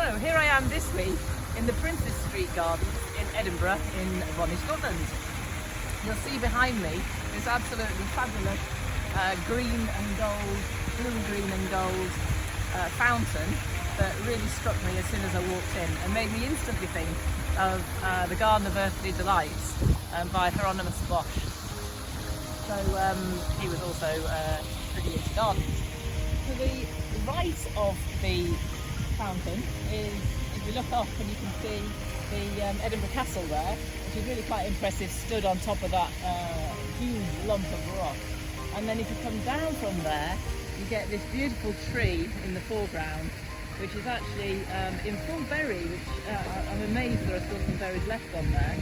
So here I am this week in the Princess Street Gardens in Edinburgh in Scotland. You'll see behind me this absolutely fabulous green and gold, blue, green and gold fountain that really struck me as soon as I walked in and made me instantly think of the Garden of Earthly Delights by Hieronymus Bosch. So he was also pretty into gardens. To the right of the fountain is, if you look up and you can see the Edinburgh Castle there, which is really quite impressive, stood on top of that huge lump of rock. And then if you come down from there, you get this beautiful tree in the foreground, which is actually in full berry, which I'm amazed there are still some berries left on there.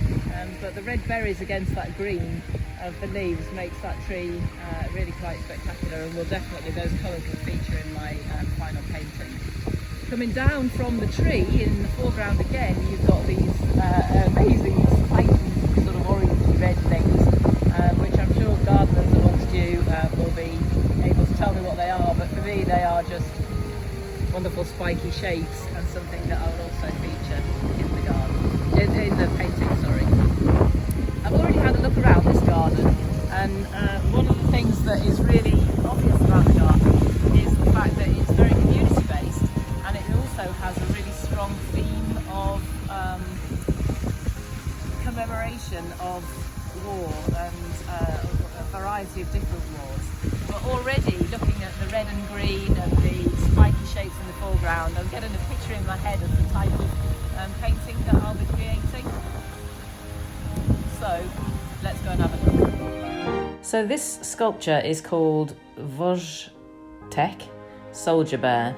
But the red berries against that green of the leaves makes that tree really quite spectacular, and those colours will feature in my final painting. Coming down from the tree in the foreground again, you've got these amazing spiky sort of orangey red things, which I'm sure gardeners amongst you will be able to tell me what they are, but for me they are just wonderful spiky shapes and something that I will also feature in the garden, in the painting, sorry. I've already had a look around this garden, and one of the things that is really obvious about the garden is the fact that it's very community based, and it also has a really strong theme of commemoration of war and a variety of different wars. But already looking at the red and green and the spiky shapes in the foreground, I'm getting a picture in my head of the type of painting that I'll be creating. So let's go and have a look. So this sculpture is called Wojtek, Soldier Bear,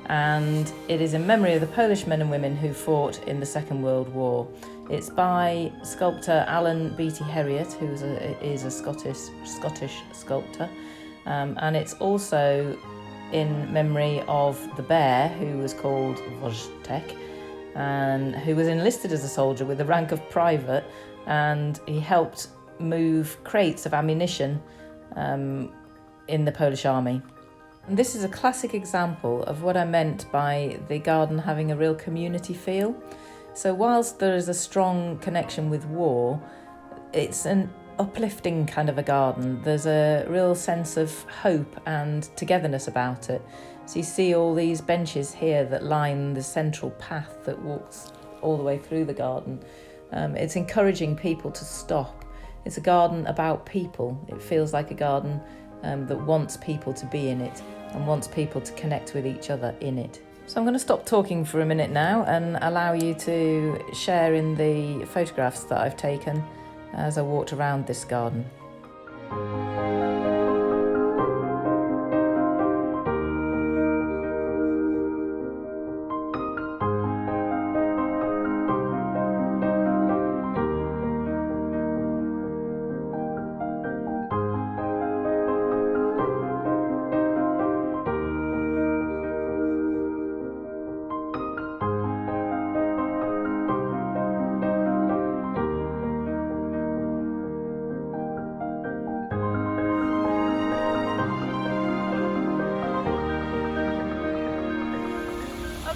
and it is in memory of the Polish men and women who fought in the Second World War. It's by sculptor Alan Beattie Heriot, who is a Scottish sculptor, and it's also in memory of the bear who was called Wojtek, and who was enlisted as a soldier with the rank of private, and he helped move crates of ammunition in the Polish army. And this is a classic example of what I meant by the garden having a real community feel. So whilst there is a strong connection with war, it's an uplifting kind of a garden. There's a real sense of hope and togetherness about it. So you see all these benches here that line the central path that walks all the way through the garden. It's encouraging people to stop. It's a garden about people. It feels like a garden that wants people to be in it and wants people to connect with each other in it. So I'm going to stop talking for a minute now and allow you to share in the photographs that I've taken as I walked around this garden.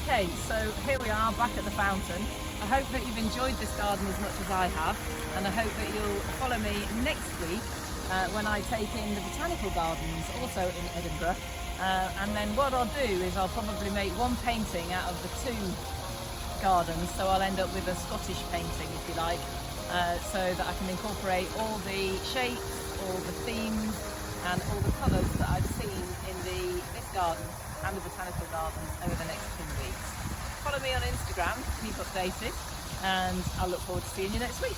Okay, so here we are back at the fountain. I hope that you've enjoyed this garden as much as I have, and I hope that you'll follow me next week when I take in the botanical gardens, also in Edinburgh. And then what I'll do is I'll probably make one painting out of the two gardens, so I'll end up with a Scottish painting, if you like, so that I can incorporate all the shapes, all the themes, and all the colours that I've seen in this garden and the botanical gardens over the next 2 weeks. Follow me on Instagram, keep updated, and I'll look forward to seeing you next week.